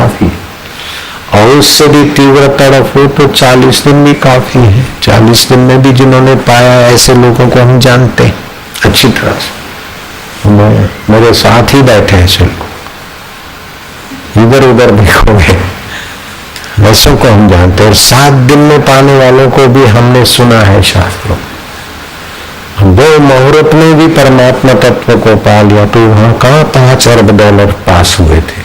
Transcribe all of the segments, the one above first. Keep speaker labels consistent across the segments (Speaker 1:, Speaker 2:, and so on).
Speaker 1: काफी, और उससे भी तीव्र तड़फ हो तो 40 दिन भी काफी है। 40 दिन में भी जिन्होंने पाया, ऐसे लोगों को हम जानते हैं अच्छी तरह से। मेरे साथ ही बैठे हैं, चलो इधर उधर भी हो गए, वैसों को हम जानते हैं। और 7 दिन में पाने वालों को भी हमने सुना है शास्त्रों। 2 मुहूर्त में भी परमात्मा तत्व को पा लिया, तो वहां कहाँ 5 अरब डॉलर पास हुए थे।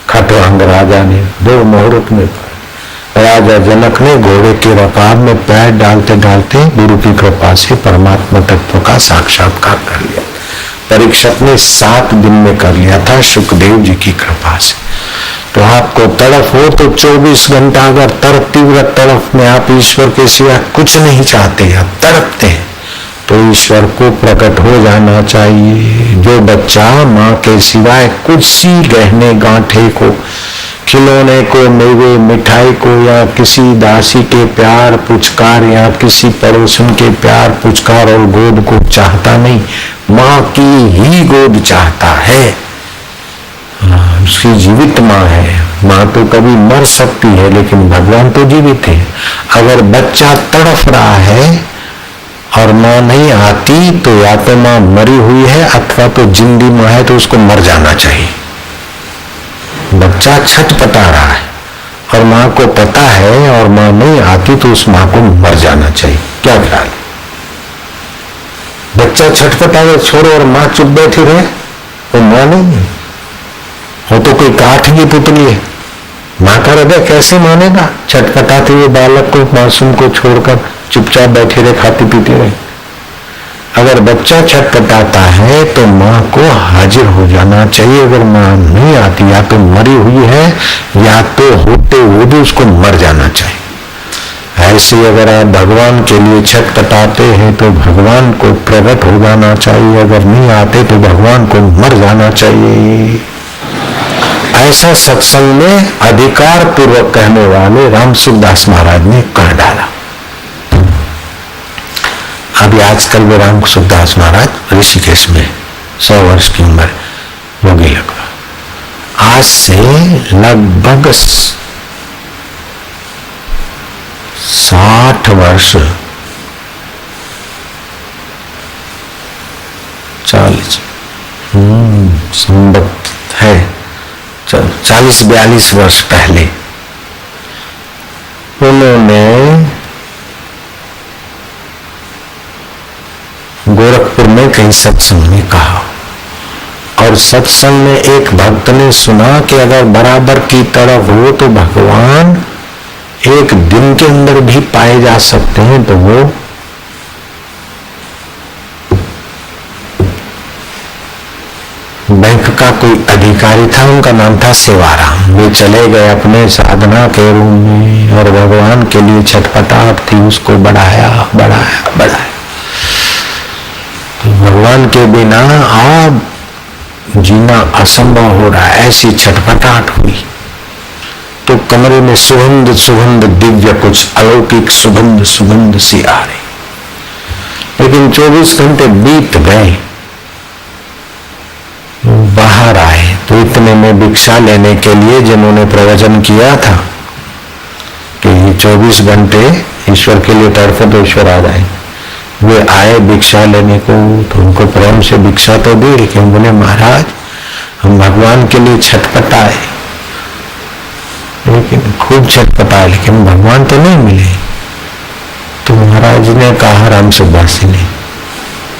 Speaker 1: खटवांग राजा ने 2 मुहूर्त में पाया। राजा जनक ने घोड़े के रकाब में पैर डालते डालते गुरु की कृपा से परमात्मा तत्व का साक्षात्कार कर लिया। परीक्षक ने 7 दिन में कर लिया था, सुखदेव जी की कृपा से। तो आपको तड़फ हो तो 24 घंटा अगर तीव्र तड़फ में आप ईश्वर के सिवा कुछ नहीं चाहते, आप तड़पते हैं, तो ईश्वर को प्रकट हो जाना चाहिए। जो बच्चा माँ के सिवाय कुछ सी गहने गांठे को, खिलौने को, मेवे मिठाई को, या किसी दासी के प्यार पुचकार, या किसी पड़ोसन के प्यार पुचकार और गोद को चाहता नहीं, माँ की ही गोद चाहता है। उसकी जीवित माँ है। माँ तो कभी मर सकती है, लेकिन भगवान तो जीवित है। अगर बच्चा तड़फ रहा है और माँ नहीं आती, तो या तो माँ मरी हुई है अथवा तो जिंदी माँ है, तो उसको मर जाना चाहिए। बच्चा छटपटा रहा है और माँ को पता है और माँ नहीं आती, तो उस माँ को मर जाना चाहिए। क्या ख्याल? बच्चा छटपटा छोड़ो और माँ चुप बैठी रहे, वो माँ नहीं है, वो तो कोई काठ की पुतली है। माँ का हृदय कैसे मानेगा? छटपटाते हुए बालक को, मासूम को छोड़कर चुपचाप बैठे रहे, खाती पीती रहे। अगर बच्चा छटपटाता है तो माँ को हाजिर हो जाना चाहिए। अगर माँ नहीं आती, या तो मरी हुई है या तो होते हुए भी उसको मर जाना चाहिए। ऐसे अगर आप भगवान के लिए छटपटाते हैं तो भगवान को प्रकट हो जाना चाहिए। अगर नहीं आते तो भगवान को मर जाना चाहिए। ऐसा सत्संग में अधिकार पूर्वक कहने वाले राम सुखदास महाराज ने कह डाला। अभी आजकल वे राम सुखदास महाराज ऋषिकेश में 100 वर्ष की उम्र होगी लगभग। आज से लगभग 60 वर्ष 40 संबत है, 40-42 वर्ष पहले उन्होंने गोरखपुर में कहीं सत्संग में कहा, और सत्संग में एक भक्त ने सुना कि अगर बराबर की तड़फ हो तो भगवान एक दिन के अंदर भी पाए जा सकते हैं। तो वो बैंक का कोई अधिकारी था, उनका नाम था सेवाराम। वे चले गए अपने साधना के रूम में और भगवान के लिए छटपटाहट थी, उसको बढ़ाया बढ़ाया बढ़ाया। भगवान के बिना आप जीना असंभव हो रहा है, ऐसी छटपटाहट हुई। तो कमरे में सुगंध सुगंध दिव्य, कुछ अलौकिक सुगंध सुगंध सी आ रही। लेकिन 24 घंटे बीत गए, बाहर आए तो इतने में भिक्षा लेने के लिए जिन्होंने प्रवचन किया था कि 24 घंटे ईश्वर के लिए तड़फो तो ईश्वर आ जाए, वे आए भिक्षा लेने को। तो उनको प्रेम से भिक्षा तो दी, लेकिन बोले महाराज हम भगवान के लिए छटपटाए, लेकिन खूब छटपटाए, लेकिन भगवान तो नहीं मिले। तो महाराज ने कहा राम सुखदास ने,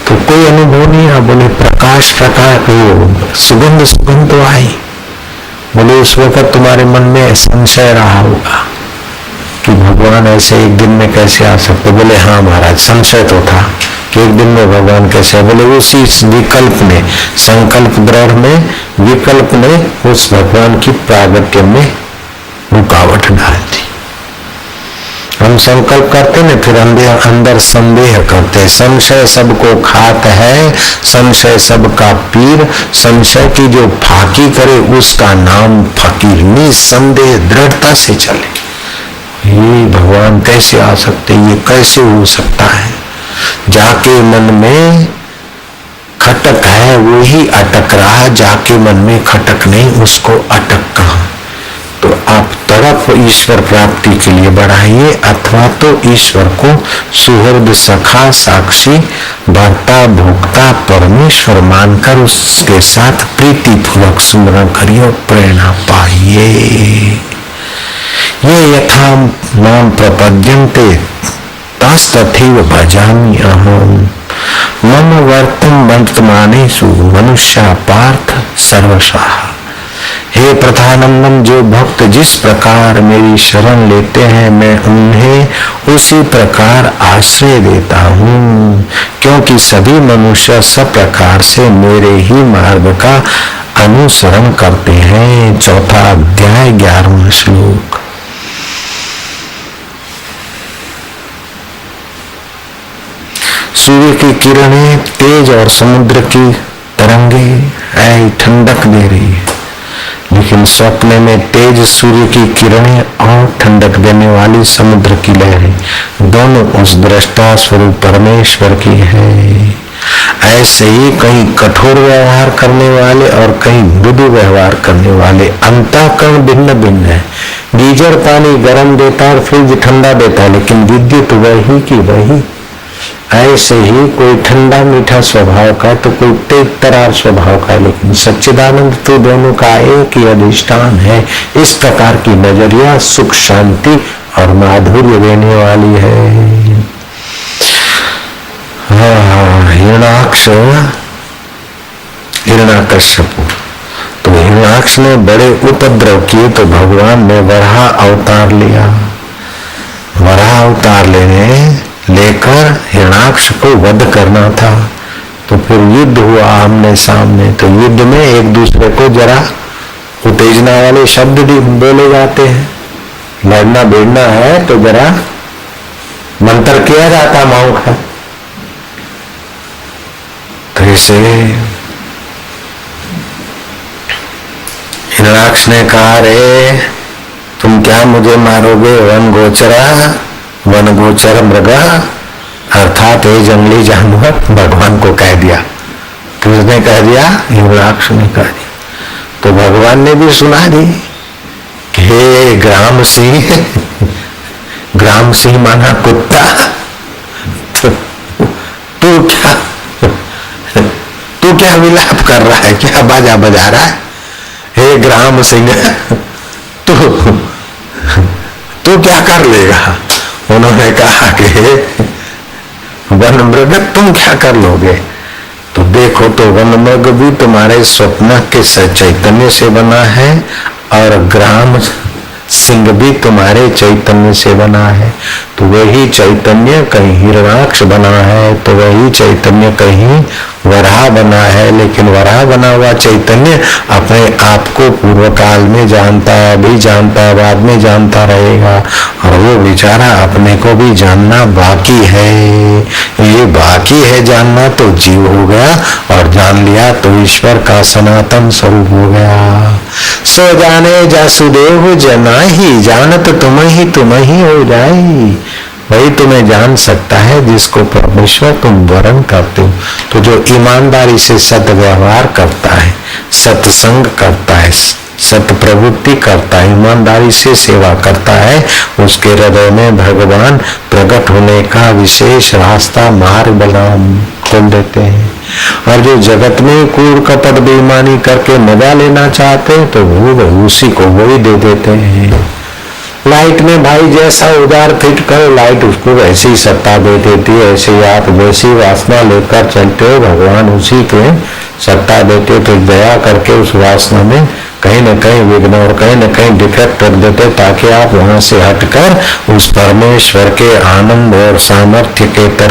Speaker 1: तो कोई अनुभव नहीं है? बोले प्रकाश प्रकाश वो सुगंध सुगंध तो आई। बोले उस वक्त तुम्हारे मन में संशय रहा होगा कि भगवान ऐसे एक दिन में कैसे आ सकते। बोले हाँ महाराज, संशय तो था कि एक दिन में भगवान कैसे। बोले उसी विकल्प ने, संकल्प दृढ़ में, विकल्प ने उस भगवान की प्रागट्य में रुकावट डाल दी। हम संकल्प करते ना, फिर अंदर संदेह करते। संशय सबको खात है, संशय सबका पीर, संशय की जो फाकी करे उसका नाम फकीर। निसंदेह दृढ़ता से चले, ये भगवान कैसे आ सकते, ये कैसे हो सकता है। जाके मन में खटक है वो ही अटक रहा, जाके मन में खटक नहीं उसको अटक कहाँ। तप ईश्वर प्राप्ति के लिए बढ़ाइए, अथवा तो ईश्वर को सुहृद सखा साक्षी भर्ता भोक्ता परमेश्वर मानकर उसके साथ प्रीति पूर्वक स्मरण करिए और प्रेरणा पाइए। ये यथा मां प्रपद्यन्ते तस्तथैव भजामि अहम् मम वर्तमानेषु मनुष्या पार्थ सर्वशः। हे प्रधानंदन, जो भक्त जिस प्रकार मेरी शरण लेते हैं मैं उन्हें उसी प्रकार आश्रय देता हूँ, क्योंकि सभी मनुष्य सब प्रकार से मेरे ही मार्ग का अनुसरण करते हैं। चौथा अध्याय 11वां श्लोक। सूर्य की किरणें तेज और समुद्र की तरंगे ठंडक दे रही है, लेकिन स्वप्न में तेज सूर्य की किरणें और ठंडक देने वाली समुद्र की लहरें दोनों उस दृष्टा स्वरूप परमेश्वर की है। ऐसे ही कहीं कठोर व्यवहार करने वाले और कहीं मृदु व्यवहार करने वाले अंतःकरण भिन्न भिन्न है। गीजर पानी गर्म देता है और फ्रिज ठंडा देता है, लेकिन विद्युत वही की वही। ऐसे ही कोई ठंडा मीठा स्वभाव का तो कोई तेज तरार स्वभाव का, लेकिन सच्चिदानंद तो दोनों का एक ही अधिष्ठान है। इस प्रकार की नजरिया सुख शांति और माधुर्य देने वाली है। हिरणाक्ष हिरणाकश्यप, तो हिरणाक्ष ने बड़े उपद्रव किए तो भगवान ने वराह अवतार लिया। वराह अवतार लेकर हिरणाक्ष को वध करना था। तो फिर युद्ध हुआ आमने सामने। तो युद्ध में एक दूसरे को जरा उत्तेजना वाले शब्द भी बोले जाते हैं। लड़ना भिड़ना है तो जरा मंत्र किया जाता माओ का। तो इसे हिरणाक्ष ने कहा, रे तुम क्या मुझे मारोगे? वन गोचर मृग, अर्थात ये जंगली जानवर भगवान को कह दिया। किसने कह दिया? हिरणाक्ष ने कह दिया। तो भगवान ने भी सुना दी कि हे ग्राम सिंह, ग्राम सिंह माना कुत्ता, तू क्या विलाप कर रहा है, क्या बाजा बजा रहा है? हे ग्राम सिंह, तू क्या कर लेगा? उन्होंने कहा कि वन मृग तुम क्या कर लोगे? तो देखो, तो वन मृग भी तुम्हारे स्वप्न के चैतन्य से बना है और ग्राम सिंह भी तुम्हारे चैतन्य से बना है। तो वही चैतन्य कहीं हिरणाक्ष बना है, तो वही चैतन्य कहीं वराह बना है। लेकिन वराह बना हुआ चैतन्य अपने आप को पूर्व काल में जानता है, अभी जानता है, बाद में जानता रहेगा। और वो बेचारा अपने को भी जानना बाकी है। ये बाकी है जानना, तो जीव हो गया, और जान लिया तो ईश्वर का सनातन स्वरूप हो गया। सो जाने जासुदेव जना ही, जानत तुम ही हो जाए। वही तुम्हें जान सकता है जिसको परमेश्वर तुम वरण करते हो। तो जो ईमानदारी से सत व्यवहार करता है, सत्संग करता है, सत प्रवृत्ति करता है, ईमानदारी से सेवा करता है, उसके हृदय में भगवान प्रकट होने का विशेष रास्ता मार्ग बना खोल देते हैं। और जो जगत में कूड़ कपट बेईमानी करके मजा लेना चाहते हैं, तो वो उसी को वही दे देते हैं। लाइट में भाई जैसा औजार फिट करो, लाइट उसको वैसे ही सत्ता दे देती है। ऐसे ही आप जैसी वासना लेकर चलते हो, भगवान उसी के सत्ता देते। तो दया करके उस वासना में कहीं न कहीं विघ्न और कहीं न कहीं डिफेक्ट कर देते, ताकि आप वहां से हटकर उस परमेश्वर के आनंद और सामर्थ्य के तरफ